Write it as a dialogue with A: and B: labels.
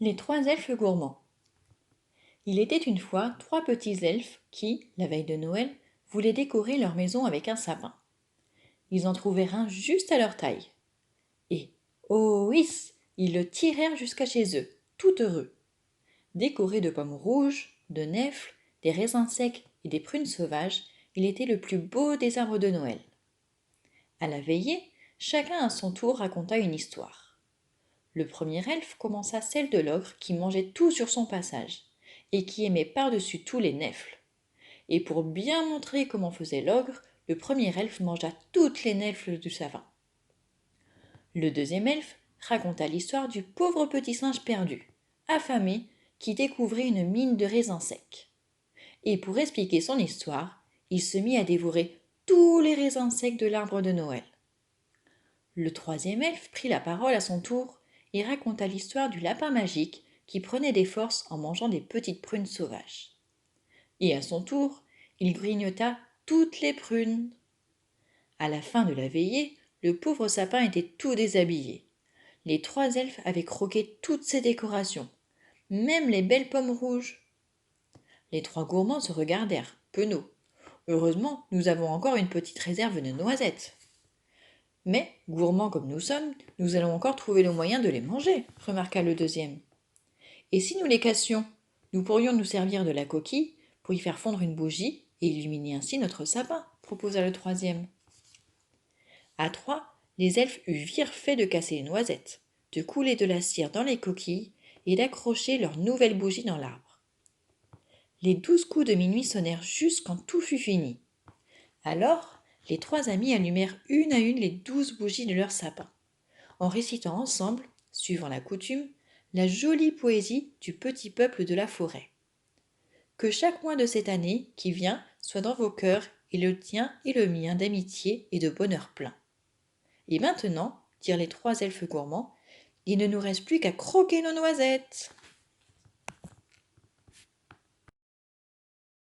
A: Les trois elfes gourmands. Il était une fois trois petits elfes qui, la veille de Noël, voulaient décorer leur maison avec un sapin. Ils en trouvèrent un juste à leur taille. Et, oh oui, ils le tirèrent jusqu'à chez eux, tout heureux. Décoré de pommes rouges, de nèfles, des raisins secs et des prunes sauvages, il était le plus beau des arbres de Noël. À la veillée, chacun à son tour raconta une histoire. Le premier elfe commença celle de l'ogre qui mangeait tout sur son passage et qui aimait par-dessus tout les nèfles. Et pour bien montrer comment faisait l'ogre, le premier elfe mangea toutes les nèfles du sapin. Le deuxième elfe raconta l'histoire du pauvre petit singe perdu, affamé, qui découvrit une mine de raisins secs. Et pour expliquer son histoire, il se mit à dévorer tous les raisins secs de l'arbre de Noël. Le troisième elfe prit la parole à son tour et raconta l'histoire du lapin magique qui prenait des forces en mangeant des petites prunes sauvages. Et à son tour, il grignota toutes les prunes. À la fin de la veillée, le pauvre sapin était tout déshabillé. Les trois elfes avaient croqué toutes ses décorations, même les belles pommes rouges. Les trois gourmands se regardèrent, penauds. Heureusement, nous avons encore une petite réserve de noisettes. Mais, gourmands comme nous sommes, nous allons encore trouver le moyen de les manger, remarqua le deuxième. Et si nous les cassions, nous pourrions nous servir de la coquille pour y faire fondre une bougie et illuminer ainsi notre sapin, proposa le troisième. À trois, les elfes eurent fait de casser les noisettes, de couler de la cire dans les coquilles et d'accrocher leurs nouvelles bougies dans l'arbre. Les 12 coups de minuit sonnèrent juste quand tout fut fini. Alors, les trois amis allumèrent une à une les 12 bougies de leur sapin, en récitant ensemble, suivant la coutume, la jolie poésie du petit peuple de la forêt. Que chaque mois de cette année qui vient soit dans vos cœurs et le tien et le mien d'amitié et de bonheur plein. Et maintenant, dirent les trois elfes gourmands, il ne nous reste plus qu'à croquer nos noisettes.